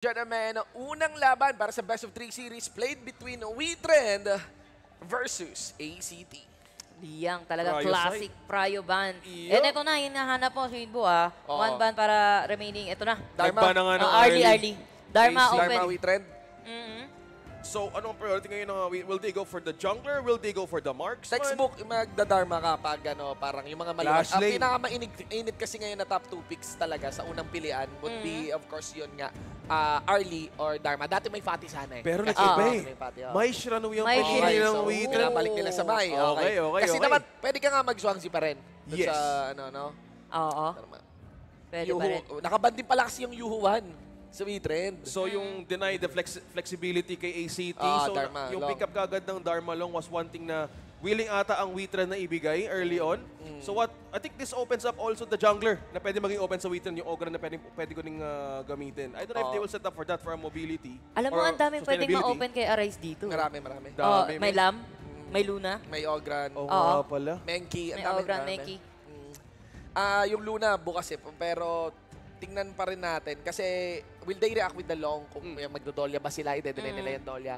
Gentlemen, unang laban para sa Best of 3 series played between WeTrend versus ACT. Liyang talagang Pryo classic Pryo ban. Yup. And ito na, hinahanap po si Idbo Oo. One ban para remaining. Ito na. Dharma. Nagba na nga ng Early. Dharma AC. open. Dharma WeTrend. Mhm. So, anong priority ngayon? Will they go for the jungler? Will they go for the marksman? Textbook, magda-Dharma ka pag parang yung mga maliwan. Flash Ang lane. pinakamainit kasi ngayon na top 2 picks talaga sa unang pilian would be, of course, yun nga, Arlie or Dharma. Dati may Fatty sana eh. Pero Kasi nag-iba oo, eh. may Fatty, oo. May Shiranu yung May pili Shiranu. ng So, Wheat. pinabalik nila sa Mai. Okay. Kasi okay. naman, pwede ka nga mag-Zhuangzi pa rin. Dun Yes. Sa, no? Oo. Dharma. Pwede pa rin. Nakaband din pala kasi yung Yuhuan sa WeTrend. So, yung deny the flexibility kay ACT. So, Dharma yung Long. pick up kagad ng Dharma Long was one thing na willing ata ang Wheatran na ibigay early on. So, I think this opens up also the jungler na pwede maging open sa Wheatran, yung Ogre na pwede ko ning gamitin. I don't know if they will set up for that for mobility. Alam mo, or ang daming pwedeng sustainability. ma-open kay Arise dito. Marami. Oh, Dami, may Lam, may Luna, May Ogran. Oo Oo. nga pala. Menki. may Ogran, Neki. Yung Luna bukas pero tingnan pa rin natin kasi will they react with the long kung magdodolya ba sila, i-delay nila yung dolya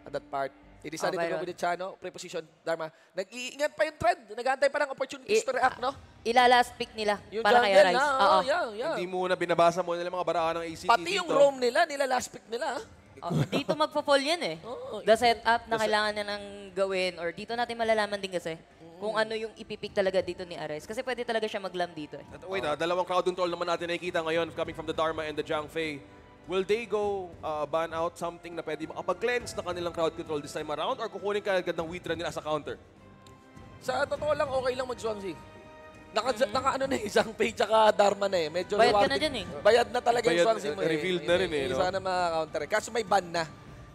at that part. It is decided to go with the Chano, preposition, Dharma. Nag-iingat pa yung trend, nag-aantay pa ng opportunities to react, no? Ilala's pick nila Yung para kay jungle Arise. na, Oo. yeah. Hindi muna binabasa mo nila mga baraan ng ACT Pati yung dito. roam nila last pick nila. Oh, dito magpo-fall yan eh. Oo. The setup na kailangan niya nang gawin or dito natin malalaman din kasi kung ano yung ipipick talaga dito ni Ares. Kasi pwede talaga siya mag-lam dito eh. At wait dalawang crowd control naman natin nakikita ngayon coming from the Dharma and the Jiang Fei. Will they go ban out something na pwede makapag-cleanse na kanilang crowd control this time around or kukunin ka agad ng Wheatran nila sa counter? Sa totoo lang, okay lang mag-Zhuangzi. Naka ano na isang page tsaka Dharma na eh. Medyo Bayad ka rewarding. na dyan eh. Bayad na talaga yung Bayad, Zhuangzi mo revealed na rin eh, no? Sana maka-counter eh. Kaso may ban na.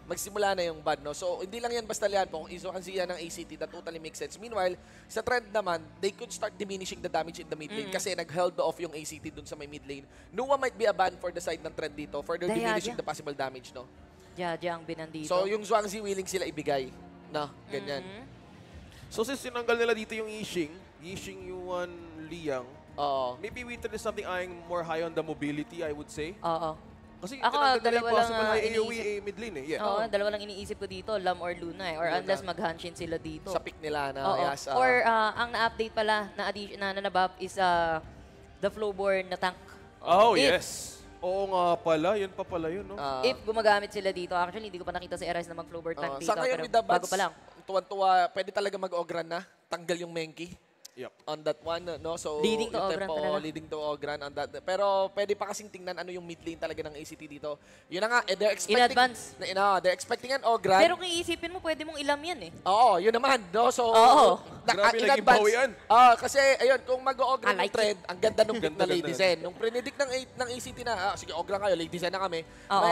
Magsimula na yung ban, no? So, hindi lang yan basta lian po. Kung i-Zhuangzi yan ng ACT, that totally makes sense. Meanwhile, sa trend naman, they could start diminishing the damage in the mid lane kasi nag-held off yung ACT dun sa may mid lane. Nua might be a ban for the side ng trend dito, further diminishing the possible damage, no? Jaja ang binan dito. So, yung Zhuangzi willing sila ibigay. No, ganyan. So since sinanggal nila dito yung Yixing, Yuan, Liang, Oo. maybe Wheatran is something eyeing more high on the mobility, I would say. Oo. Kasi Ako, tinanggal nila yung dalawa lang, possible high AoE iniisip. mid lane eh. Yeah. Oo, dalawa lang iniisip ko dito, Lam or Luna eh. Or Luna. unless mag-hanshin sila dito. Sa pick nila na, Oo. yes. Or ang na-update pala, na nabap is the Flowborn na tank. Oh, If- yes. Oo nga pala, yun pa pala yun, no? If gumagamit sila dito, actually hindi ko pa nakita si Arise na mag-Flowborn tank dito. Sa ngayon Pero with the bago bats, pa lang. tuwan-tuwa, pwede talaga mag-Ogran na. Tanggal yung Menki Yep. on that one, no? So, Leading to yung Ogran tempo, talaga. leading to Ogran on that. Pero pwede pa kasing tingnan ano yung mid lane talaga ng ACT dito. Yun na nga, they're expecting... advance. They're expecting an Ogran. Pero kung iisipin mo, pwede mong ilam yan eh. Oo, yun naman, no? So, Oo. Grabe, in naging advance. bawi yan. Kasi, ayun, kung mag-Ogran I like yung trend, ang ganda nung pick na Ganda, Ladies ganda. End. Nung predict ng ACT na, sige, Ogran kayo, Ladies End na kami. Oo.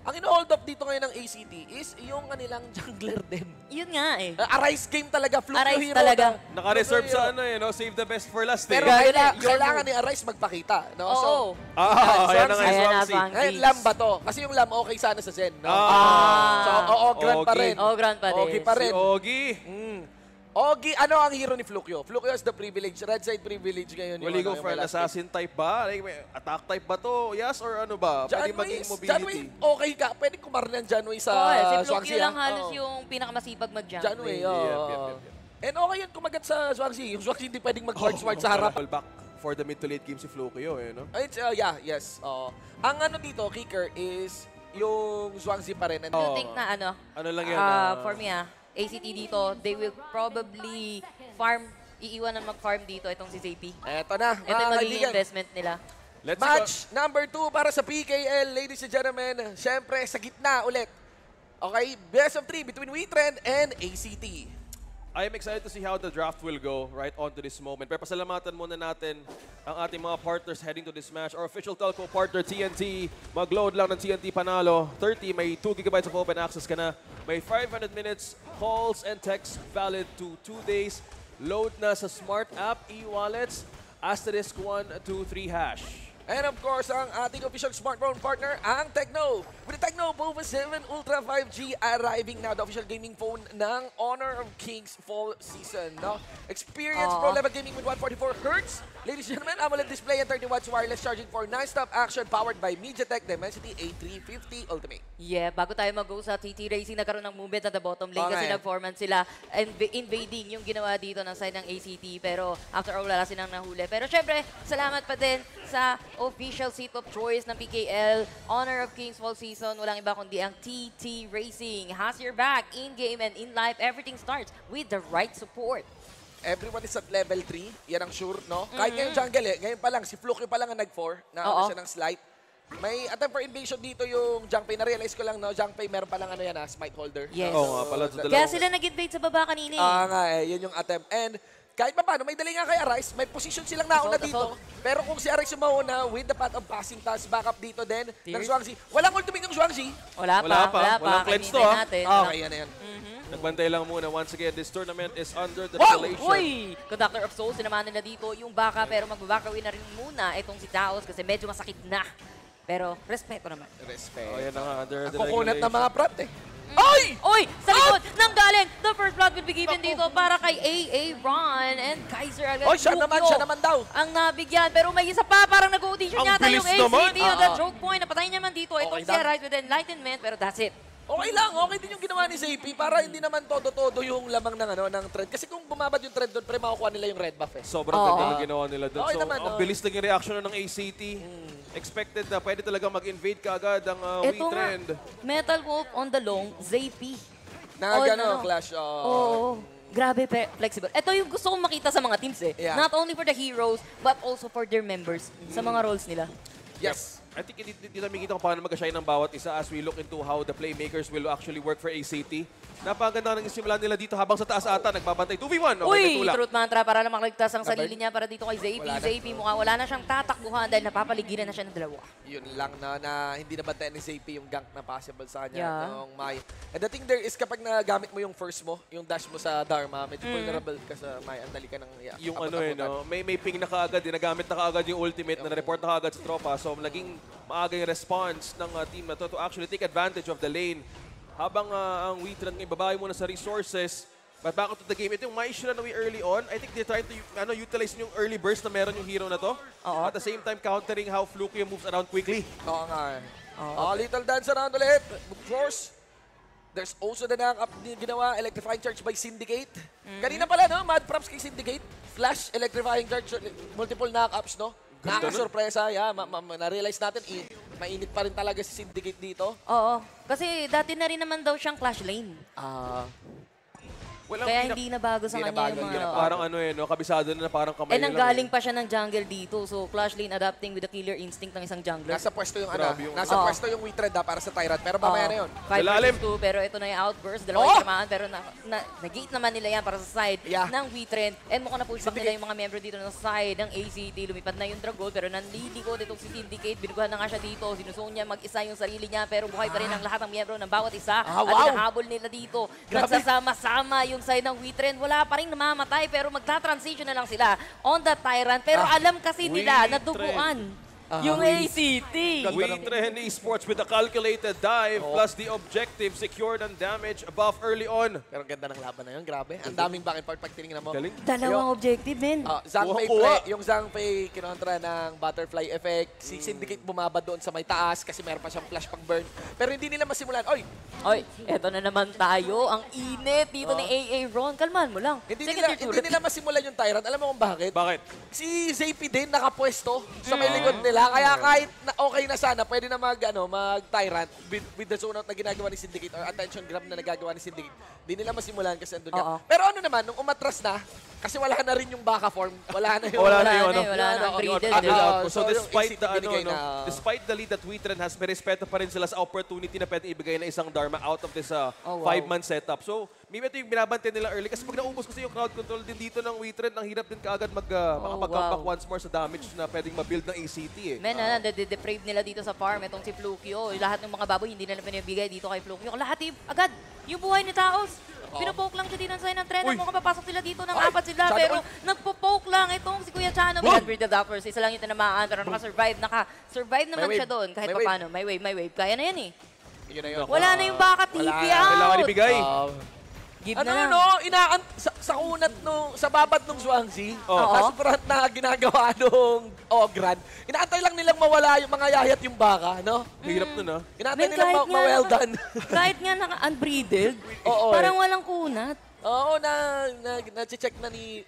Ang ino-hold up dito ngayon ng ACT is yung kanilang jungler din. Yun nga eh. Arise game talaga, Fluke Arise Hero. talaga. Naka-reserve Fluke sa Hero. ano eh, no? Save the best for last Pero eh. kailangan ni Arise magpakita. No? Oo. So, Ayan na nga Ayan yung na, Swansea. Fang. ngayon, Lam ba to? Kasi yung Lam, okay sana sa Zen. No? So, Ogran pa Ogi. rin. Ogran pa din. Okay pa Si rin. Ogi. Ogi, ano ang hero ni Flukyo? Flukyo is the privilege, red side privilege ngayon. Will he yung go for yung an last pick. assassin type ba? Like, may attack type ba to? Yes or ano ba? Pwede maging mobility. okay ka. Pwede kumarin ng Janway sa Oo, si Swansea. Flukyo lang ah. halos Oo. yung pinakamasipag mag-jump. Janway, Yep, oo. yep, yep. And okay yan kumagat sa Swansea. Yung Swansea hindi pwedeng mag-guard-sword sa harap. Double back for the mid to late game si Flukyo eh, no? It's, yes. Ang ano dito, kicker, is yung Swansea pa rin. And Do you think na ano? Ano lang yan? For me ACT dito, they will probably iiwan na mag-farm dito itong si ZP. Eto na, Ito yung mga magiging kaibigan. investment nila. Let's Match number 2 para sa PKL, ladies and gentlemen. Siyempre, sa gitna ulit. Okay, best of 3 between WeTrend and ACT. I am excited to see how the draft will go right on to this moment. Pero pasalamatan muna natin ang ating mga partners heading to this match. Our official telco partner, TNT. Mag-load lang ng TNT Panalo. 30, may 2 gigabytes of open access ka na. May 500 minutes calls and texts valid to 2 days. Load na sa smart app, e-wallets, asterisk 123#. And of course, ang ating official smartphone partner, ang Tecno. With the Tecno Lenovo Bova 7 Ultra 5G arriving now, the official gaming phone ng Honor of Kings fall season. No? Experience pro level gaming with 144 Hz. Ladies and gentlemen, AMOLED display and 30 watts wireless charging for non-stop action powered by MediaTek Dimensity A350 Ultimate. Yeah, bago tayo mag-go sa TT Racing, nagkaroon ng movement at the bottom lane kasi Okay. nag-forman sila invading yung ginawa dito ng side ng ACT. Pero after all, wala silang nahuli. Pero syempre, salamat pa din sa official seat of choice ng PKL, Honor of Kings Fall Season. Walang iba kundi ang TT Racing. Has your back in-game and in life. Everything starts with the right support. Everyone is at level 3. Yan ang sure, no? Kahit ngayon jungle ngayon pa lang, si Fluke pa lang ang nag-4. Naano siya ng slight. May attempt for invasion dito yung Jungpei. Na-realize ko lang, no? Jungpei, meron pa lang ano yan, smite holder. Yes. Oo nga pala. sa Kaya dalawang- sila nag-invade sa baba kanina eh. Nga yun yung attempt. And kahit pa paano, may dali nga kay Arise, may position silang nauna Assault, dito. Pero kung si Arise yung mauna, with the path of passing task, back up dito din ng Tears. Zhuangzi. Walang ultimate ng Zhuangzi. Wala Wala pa. pa. Walang cleanse to, Hinihintay ah. natin. Okay, yan na yan. Nagbantay lang muna. Once again, this tournament is under the Wow! regulation. Uy! Conductor of Souls, sinamahan nila dito yung baka pero magbabakawin na rin muna itong si Taos kasi medyo masakit na. Pero respeto naman. Respect. Oh, yan na nga. Under the Kukunat ng regulation. mga prat eh. Ay! Uy! Sa likod nang galing! The first blood will be given dito para kay AA Ron and Kaiser agad. Oy, siya naman daw. Ang nabigyan. Pero may isa pa, parang nag-audition Ang yata bilis yung naman. ACT on the choke point. Napatayin naman dito. Itong Okay si lang. Arise with Enlightenment, pero that's it. Okay lang, okay din yung ginawa ni ZP para hindi naman todo-todo yung lamang ng ng trend. Kasi kung bumabad yung trend doon, pre, makukuha nila yung red buff eh. Sobrang Oo. ganda ng ginawa nila doon. Okay So, naman, ang oh. bilis naging reaction na ng ACT. Expected na pwede talaga mag-invade kaagad ang Ito nga, WeTrend. Metal Wolf on the long, ZP. Na Oh, gano, no. Clash. Oo. Grabe, flexible. Ito yung gusto kong makita sa mga teams eh. Yeah. Not only for the heroes, but also for their members sa mga roles nila. Yes. I think dito makikita kung paano mag-shine ng bawat isa as we look into how the playmakers will actually work for ACT. Napaganda ng isimulan nila dito habang sa taas ata nagbabantay. 2v1. Okay, may Uy, tulak. truth mantra para na makaligtas ang Sabay. sarili niya para dito kay ZP. Wala na. ZP mukhang wala na siyang tatakbuhan dahil napapaligiran na siya ng dalawa. Yun lang na hindi nabantayan ni ZP yung gank na possible sa kanya Yeah. noong Mai. And the thing there is kapag nagamit mo yung first mo, yung dash mo sa Dharma, medyo vulnerable ka sa Mai. Andali ka ng Yung ano no, may ping na kaagad, nagamit na kaagad yung ultimate na na-report na kaagad sa tropa. So naging maaga yung response ng team na to actually take advantage of the lane. Habang ang WeTrend ngayon babae muna sa resources, but back to the game. Ito yung Maishra na we early on. I think they're trying to utilize yung early burst na meron yung hero na to. At the same time, countering how Fluky moves around quickly. Oo nga. Little dance around ulit. Force. There's also the knock-up ginawa, electrifying charge by Syndicate. Kanina pala, no? Mad props kay Syndicate. Flash, electrifying charge, multiple knock-ups, no? Nakaka-surpresa, yeah. Na-realize natin, mainit pa rin talaga si Syndicate dito. Oo. Kasi dati na rin naman daw siyang clash lane. Well, ang Kaya pinak- hindi na bago sa Hindi na kanya bago, yung hindi mga... na parang ano no, kabisado na parang kamay Eh, na lang. nanggaling pa siya ng jungle dito. So, clash lane adapting with the killer instinct ng isang jungler. Nasa pwesto yung Grabe yung- nasa pwesto yung WeTrend para sa Tyrant. Pero mamaya na yun. 5 Ilalim. versus 2, pero ito na yung outburst. Dalawa yung tamaan, pero nag-gate naman nila yan para sa side Yeah. ng WeTrend. And mukhang na-push back nila yung mga member dito ng side ng ACT. Lumipad na yung Dragol, pero nanlilikod itong si Syndicate. Binuguhan na nga siya dito. Sinusong niya mag-isa yung sarili niya, pero buhay pa rin ang lahat ng member ng bawat isa. At Wow. hinahabol nila dito. Grabe. Nagsasama-sama yung side ng WeTrend. Wala pa rin namamatay, pero magta-transition na lang sila on the Tyrant. Pero alam kasi nila na WeTrend. duguan yung ACT. WeTrend Esports with a calculated dive plus the objective secured and damage buff early on. Pero ang ganda ng laban na yun, grabe. Ang daming back and forth pag tinignan mo. Galing. Dalawang objective, men. Zhangpei, Kuha-kuha. yung Zhangpei kinontra ng butterfly effect. Si Syndicate bumaba doon sa may taas kasi meron pa siyang flash pang burn. Pero hindi nila masimulan. Oy, Oy, eto na naman tayo. Ang init dito ni AA Ron. Kalmahan mo lang. hindi Second nila, tier hindi turret. nila masimulan yung Tyrant. Alam mo kung bakit? Bakit? Si ZP din nakapwesto sa may likod nila. Kaya kahit na okay na sana, pwede na mag-Tyrant with the zone out na ginagawa ni Syndicate or attention grab na nagagawa ni Syndicate. Hindi nila masimulan kasi andun Oo. nga. Pero ano naman, nung umatras na, kasi wala na rin yung baka form. Wala na yung... Wala na yun, ano? Wala na. Yung Breeded. ano, Output. so So, yung despite ACT the binigay na- despite the lead that WeTrend has, may respeto pa rin sila sa opportunity na pwede ibigay na isang Dharma out of this Oh, wow. 5-man setup. So, maybe ito yung binabantay nila early kasi pag naubos kasi yung crowd control din dito ng WeTrend, ang hirap din kaagad makapag-comeback wow. once more sa damage na pwedeng mabuild ng ACT eh. Men, deprave nila dito sa farm. Itong si Flukio. Lahat ng mga baboy, hindi nila pinibigay dito kay Flukio. Lahat agad. Yung buhay ni Taos. Pinopoke lang siya din ang sign ng trend. Uy. Mukhang papasok sila dito ng Ay, apat sila. Shadow Pero Ult. nagpo-poke lang itong si Kuya Chano. Boom! With the Doppers. Isa lang yung tinamaan. Pero naka-survive naman May siya wave. doon. Kahit May pa paano. May wave. Kaya na yan eh. Yun na yun. Wala na yung baka TV out. Kailangan ibigay. Give Ano na lang. no, sa kunat nung, sa babat nung Swansea, Oo. sa front na ginagawa nung Ogran, inaantay lang nilang mawala yung mga yayat yung baka, no? Hirap nun, ha? Inaantay Men, nilang kahit nga ma-well naka- done. Kahit nga naka-unbreeded, Oo, parang walang kunat. Oo, na-check na ni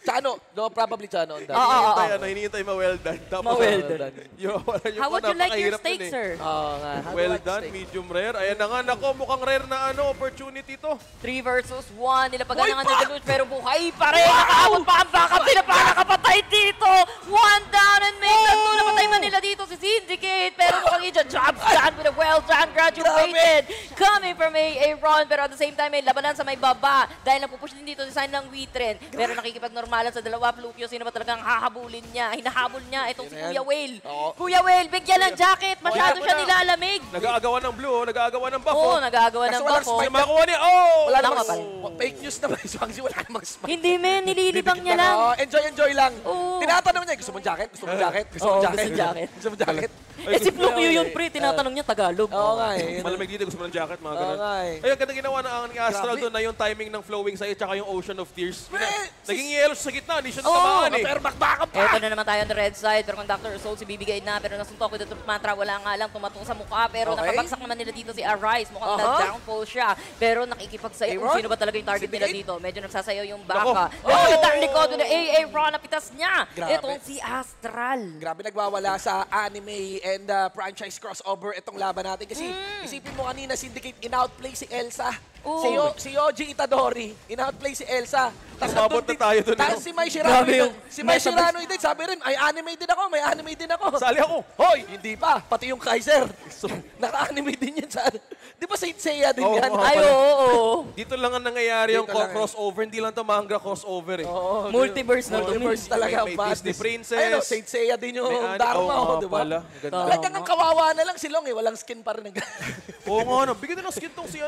Chano. No, probably Chano. on that. Hinihintay ma-well done. Tapos, Ma-well done. yung How would you like your napakahirap steak, nun, eh. sir? Oo nga. How do Well I like done, steak? medium rare. Ayan na nga, nako, mukhang rare na opportunity to. 3 versus 1. Nilapagan Uy, na nga pa! ng Deluge, pero buhay pa rin. Nakaabot pa ang baka. Sila pa nakapatay dito. 1 down and make that 2. Napatay man nila dito si Syndicate. Pero mukhang Ija jobs done with a well done graduated. Coming from a run. Pero at the same time, may labanan sa may baba. Dahil napupush din dito design ng Witren. Pero nakikipagnormalan sa dalawa. Plukyo, sino ba talagang hahabulin niya? Hinahabol niya. Itong si Yun na yan. Kuya Whale. Oo. Kuya Whale, bigyan ng jacket. Masyado Wala siya mo na. nilalamig. Nag-aagawan ng blue, nag-aagawan ng buff. Oo, nagagawa ng Kaso walang buffo. spike. Yung makuha niya, oh! Wala Tama namang pa rin. fake news naman. Swansea, wala namang smile. Hindi, men. Nililibang niya lang. Oo, enjoy lang. Oo. Tinatanong niya, gusto mo jacket? Gusto mo jacket? Gusto mo Oo, jacket? gusto jacket. Gusto mo jacket? Eh, si Plukyo yun, pre. Tinatanong niya Tagalog. Oo nga eh. Malamig dito, gusto mo ng jacket, mga Oo ganun. nga eh. Ayun, ganda ginawa ng Astral Grabe. doon na yung timing ng flowing sa'yo tsaka yung Ocean of Tears. Eh, Naging yellow sa gitna, hindi siya Oo, natamaan eh. Pero bakbakan pa! Eto na naman tayo on the red side, pero Conductor Soul si bibigay na, pero nasuntok with the truth mantra, wala nga lang tumatong sa mukha, pero Okay. napabagsak naman nila dito si Arise, mukhang Aha. na-downfall siya, pero nakikipagsayaw kung Aaron? sino ba talaga yung target Si nila BA? dito, medyo nagsasayaw yung baka. Nako. Pero yung likod with the AA Ron, napitas niya, Grabe. itong si Astral. Grabe nagwawala sa anime and franchise crossover itong laban natin. Kasi isipin mo kanina, Syndicate in-outplay si Elsa. Oo. Si Yoji Itadori, in-outplay si Elsa. Umabot na tayo dun, Tapos no? si Mai Shirano, Grabe yung- si Mai Shirano din, sabi rin, ay anime din ako, may anime din ako. Sali ako. Hoy, hindi pa. Pati yung Kaiser. So, naka-anime din yan sa... Di ba Saint Seiya din Oo, yan? oo. Ay, oo. Dito lang ang nangyayari yung Dito lang eh. crossover, hindi lang to manga crossover eh. Oo, Multiverse na to. Multiverse talaga. May madness. Disney Princess. Ayun, Saint Seiya din yung May Dharma, oo, di ba? pala. Ganda. Talagang ang kawawa na lang si Long eh. Walang skin pa rin. Oo nga, no. Bigyan na ng skin tong si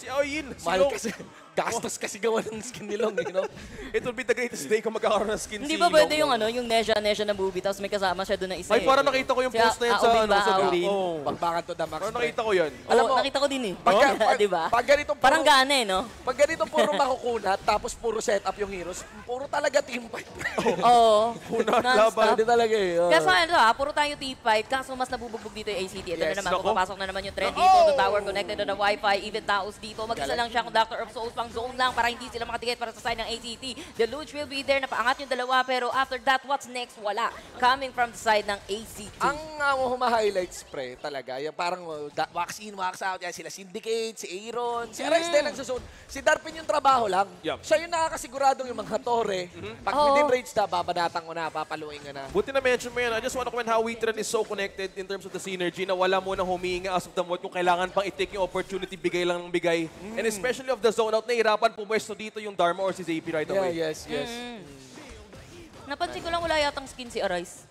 Aoyin. Si Mahal Long. kasi. Gastos kasi gawa ng skin ni Long eh, no? It will be the greatest day kung magkakaroon ng skin Hindi si ba pwede Long. yung Neja na movie, tapos may kasama siya doon na isa Ay, parang nakita ko yung Si post na yun sa Aubin ba? sa Aubin? Oo. Pagbakan to the max. Parang nakita ko yan. Alam Oo, mo, nakita ko din eh. Pagka, Di ba? Pag ganitong puro, Parang gana eh, no? Pag ganitong puro makukunat, tapos puro setup yung heroes, puro talaga team fight. Oo. Kunat Non-stop. laban. Hindi talaga eh. oo. Kaso ano puro tayo T5, kaso mas nabubugbog dito yung ACT. Ito Yes, na naman, nako. pumapasok na naman yung trend dito. The tower connected to the Wi-Fi, even Taos dito. Mag-isa lang siya kung Doctor of Souls, pang zone lang para hindi sila makatikit para sa side ng ACT. The Luge will be there, napaangat yung dalawa, pero after that, what's next? Wala. Coming from the side ng ACT. Ang huma-highlights, pre, talaga, yung parang wax in, wax out, yan sila Syndicate, si Aaron, si Arise din ang susunod. Si Darpin yung trabaho lang. Yup. Siya yung nakakasiguradong yung mga tore. Pag Oo. within range na, babanatan ko na, papaluin ka na. Buti na mention mo yan. I just want to comment how Witren is so connected in terms of the synergy na wala mo nang humihinga as of the moment kung kailangan pang i-take yung opportunity, bigay lang ng bigay. And especially of the zone out, nahirapan pumwesto dito yung Dharma or si ZP right away. Yes. Napansin ko lang wala yatang skin si Arise.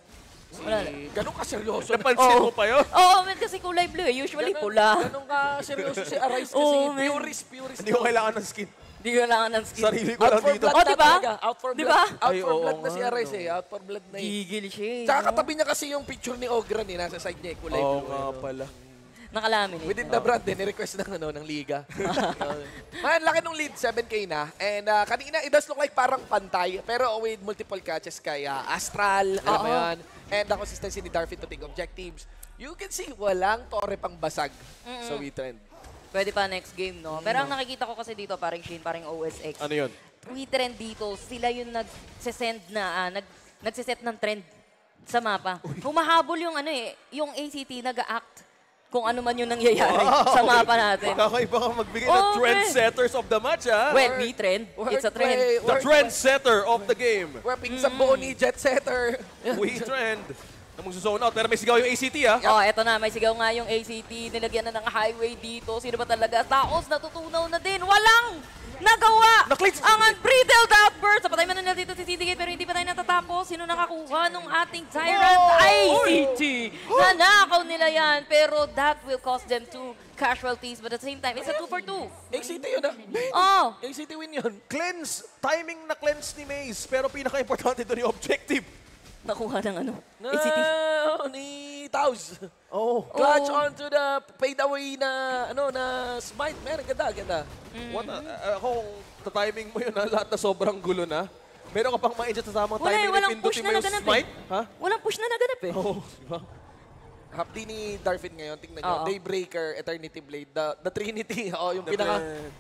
Wala. Ganun ka seryoso. Napansin mo pa yun? Oo, man kasi kulay blue eh. Usually pula. Ganun ka seryoso si Arise kasi. Oo, man. Purist. Hindi ko kailangan ng skin. Hindi ko kailangan ng skin. Sarili ko Out lang for dito. blood Oh, na di ba? talaga. Out for Di blood. ba? Out Ay, for oo blood na nga, si Arise no. eh. Out for blood na eh. Gigil siya eh. Tsaka no? katabi niya kasi yung picture ni Ogran eh. Nasa side niya eh. Kulay Oo blue. nga eh. pala. Nakalamin eh. Within the brand din, ni-request ng liga. Man, laki nung lead, 7K na. And kanina, it does look like parang pantay, pero with multiple catches kay Astral, alam mo Oo. yan. And the consistency ni Darfin to take objectives. You can see, walang tore pang basag sa WeTrend. Pwede pa next game, no? Pero ang nakikita ko kasi dito, parang Shane, parang OSX. Ano yun? Twitter dito, sila yung nagse-send na, nagse-set ng trend sa mapa. Humahabol yung yung ACT nag-act kung ano man yung nangyayari sa mapa natin. Kakaiba ka magbigay ng Oo, trendsetters of the match, ha? Well, we trend. It's a trend. The trendsetter of the game. We're pinsang buo ni Jet Setter. We trend. Na magsusone out. Pero may sigaw yung ACT, ha? Oh, eto na, may sigaw nga yung ACT, nilagyan na ng highway dito. Sino ba talaga? Taos, natutunaw na din. Walang nagawa! Naklits! Ang unbridled outburst! Napatay man na nila dito si Syndicate pero hindi pa tayo natatapos. Sino nakakuha nung ating Tyrant? ACT! Nanakaw nila yan, pero that will cost them 2 casualties. But at the same time, it's a 2 for 2. ACT yun ah. Oh! ACT win yun. Cleanse. Timing na cleanse ni Maze. Pero pinaka-importante doon yung objective. Nakuha ng ACT. No need Taos. Oh. Clutch onto the fade away na, smite. Meron, ganda. What? Ako, timing mo yun, lahat na sobrang gulo na. Meron ka pang ma-adjust sa tamang timing na Walang pindutin push na mo yung naganap smite? eh. Ha? Walang push na naganap eh. Oh, diba? Hapdi ni Darfin ngayon, tingnan nyo. Oo. Daybreaker, Eternity Blade, the Trinity. Oh, yung The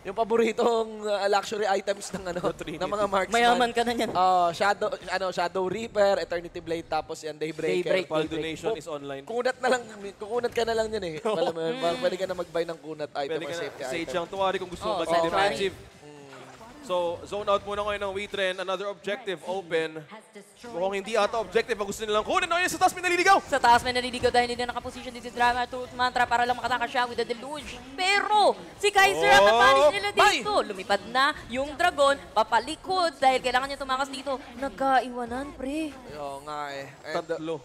yung paboritong luxury items ng Trinity. ng mga marksman. Mayaman ka na niyan. Shadow Reaper, Eternity Blade, tapos yan Daybreaker. Daybreak. Pal donation is online. Kukunat ka na lang yan eh. Alam mo yun, pwede ka na mag-buy ng kunat item Pwede or ka na, safety Sage item. ang tuwari kung gusto mo Oo, maging Sage. defensive. So, zone out muna ngayon ng Witren. Another objective open. Mukhang hindi ata objective ang gusto nilang kunin. Ngayon sa taas, may naliligaw! Sa taas may naliligaw dahil hindi na nakaposition din si Drama Truth Mantra para lang makataka siya with the deluge. Pero si Kaiser ang napanis nila dito. Lumipad na yung dragon, papalikod dahil kailangan niya tumakas dito. Nagkaiwanan, pre. Oo nga eh. And, Tatlo.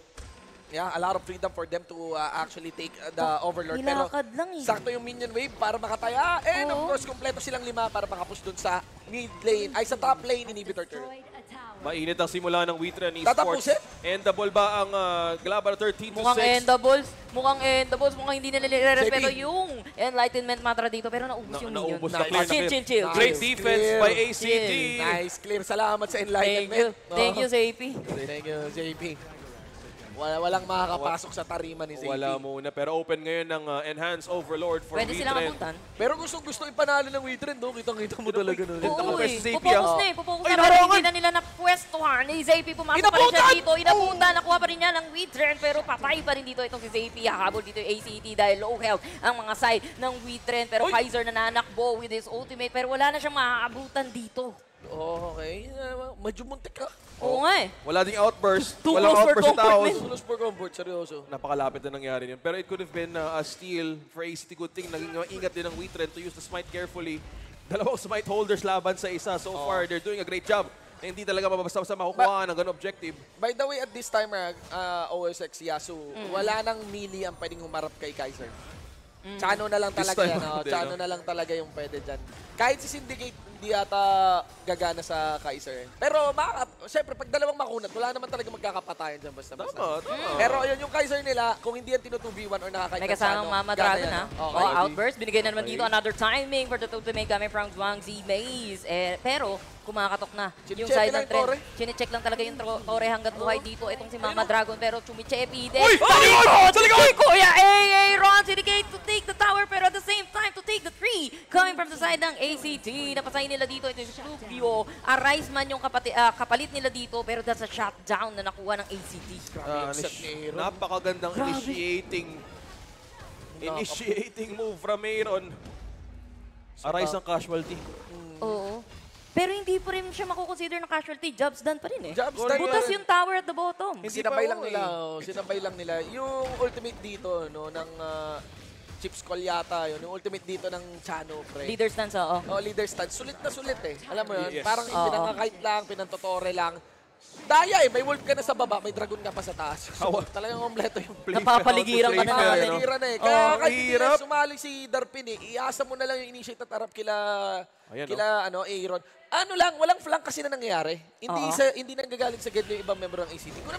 yeah, a lot of freedom for them to actually take the Overlord. Pero Nilakad lang eh. sakto yung minion wave para makataya. And of Oo. course, kompleto silang 5 para makapush dun sa mid lane, ay sa top lane inhibitor turret. Mainit ang simula ng Witren Esports. Tatapusin? Endable ba ang Glabal 13 to 6? Mukhang endables. Mukhang hindi nila nire-respeto JP. yung Enlightenment Mantra dito. Pero naubos yung minion. Naubos na clear. Chill. Great Nice, defense clear. by ACT. Nice, clear. Salamat sa Thank you. enlightenment. Thank you, ZP. Thank you, JP. Walang makakapasok sa tarima ni JP. Wala muna. Pero open ngayon ng Enhanced Overlord for Pwede silang Witren. abutan. Pero gusto ipanalo ng Witren, no? Kitang-kita mo talaga nun. Ganda Oo mo, eh. Pwes ZP, Pupokus ah. na eh. Pupokus Ay, na. Pero naharangan! hindi na nila napwestuhan. Ni ZP pumasok pa rin siya Inabutan! dito. Inabutan. Nakuha pa rin niya ng Witren. Pero patay pa rin dito itong si ZP. Hahabol dito yung ACT dahil low health ang mga side ng Witren. Pero Uy! Kaiser nananakbo with his ultimate. Pero wala na siyang maaabutan dito. Oh, okay. Medyo muntik ka. Oo nga eh. Wala ding outburst. Too Walang close for outburst sa comfort, Taos. man. Sulos for comfort, seryoso. Napakalapit na nangyari yun. Pero it could have been a steal for ACT. Good thing, naging ingat din ng Witren to use the smite carefully. Dalawang smite holders laban sa isa. So far, they're doing a great job. Na hindi talaga mabasta-basta makukuha ng ganun objective. By the way, at this time, OSX Yasu, wala nang melee ang pwedeng humarap kay Kaiser. Chano na lang This talaga time, yan. hindi, Chano no? na lang talaga yung pwede dyan. Kahit si Syndicate, hindi ata gagana sa Kaiser. Pero, syempre, pag dalawang makunat, wala naman talaga magkakapatayan dyan basta-basta. Tama. Pero yun yung Kaiser nila, kung hindi yan tinutubiwan or nakakain May kasamang Mama Dragon ha. Okay. Oh, outburst. Binigay na naman dito another timing for the ultimate coming from Zhuangzi Maze. Pero kumakatok na yung Chine-check side lang ng yung trend. Torre. Chine-check lang talaga yung Torre hanggat buhay dito. Itong si Mama Dragon pero chumichepi din. Uy! Sa likod! Kuya AA Ron Syndicate to take the tower pero at the same time to take the tree. Coming from the side ng ACT. Napasay nila dito. Ito yung Slupio. Arise man yung kapalit nila dito pero that's a shutdown na nakuha ng ACT. Upset ni Aaron. Napakagandang initiating move from Aaron. Arise ang casualty. Oo. Pero hindi pa rin siya makukonsider na casualty. Jobs done pa rin eh. Jobs done Butas pa rin. yung tower at the bottom. Sinabay lang nila. Sinabay lang nila. Yung ultimate dito, no, ng Chips Call yata yun. Yung ultimate dito ng Chano, pre. Leader stance, oo. Oh, leader stand. Sulit na sulit eh. Alam mo yun? Yes. Parang Oo. pinangakite lang, pinantotore lang. Daya eh. May wolf ka na sa baba, may dragon ka pa sa taas. So, talagang kompleto yung play. Napapaligiran ka na. Napapaligiran eh. Kaya Oo, kahit hindi hirap. na sumali si Darpin eh, iasa mo na lang yung initiate at harap kila Ayan, Aaron. Ano lang, walang flank kasi na nangyayari. Oo. Hindi nanggagaling sa gate yung ibang member ng ACT. Kung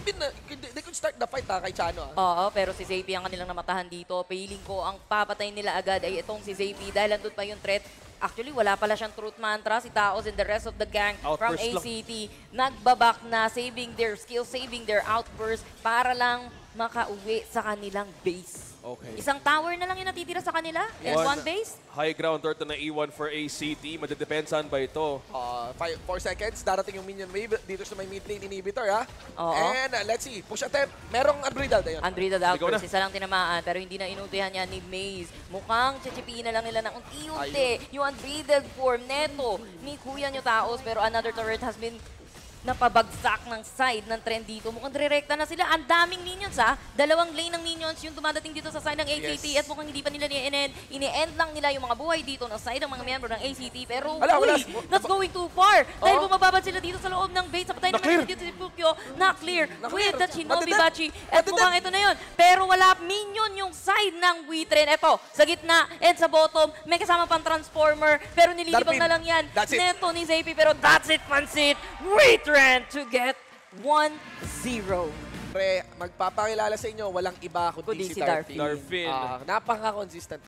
they could start the fight kay Chano. Oo, pero si Zapi ang kanilang namatahan dito. Feeling ko ang papatay nila agad ay itong si Zapi dahil andun pa yung threat. Actually, wala pala siyang truth mantra. Si Taos and the rest of the gang from Outburst lang. ACT nagbabak na, saving their skills, saving their outburst para lang makauwi sa kanilang base. Okay. Isang tower na lang yung natitira sa kanila and one base. High ground third na E1 for ACT. Madidepensan ba ito? 4 seconds, darating yung minion wave dito sa may mid lane inhibitor, ha? Oo. And let's see, push attempt. Merong unbridled, ayun. Unbreathed Ikaw outburst, na. isa lang tinamaan pero hindi na inultihan niya ni Maze. Mukhang chichipiin na lang nila ng unti-unti yung unbreathed form neto ni Kuya Nyo Taos pero another turret has been napabagsak ng side ng trend dito. Mukhang direkta na sila. Ang daming minions ha. Dalawang lane ng minions yung dumadating dito sa side ng ACT Yes. at mukhang hindi pa nila ni-end. Ini-end lang nila yung mga buhay dito ng side ng mga miyembro ng ACT. Pero Wala. that's going too far. Dahil Oo. bumababad sila dito sa loob ng base. Napatay naman dito si Pukyo. Na-clear. Na-clear. With the Shinobi Matidat. Bachi. At Matidat. mukhang ito na yun. Pero wala minion yung side ng Witren. Eto, sa gitna and sa bottom. May kasama pang Transformer. Pero nililibang Darpin. na lang yan. That's it. Neto ni Zapi. Pero that's it, Pansit. Witren to get 1-0. Pre, magpapakilala sa inyo, walang iba kundi Kundi si si Darfin. Darfin. Darfin. Napaka-consistent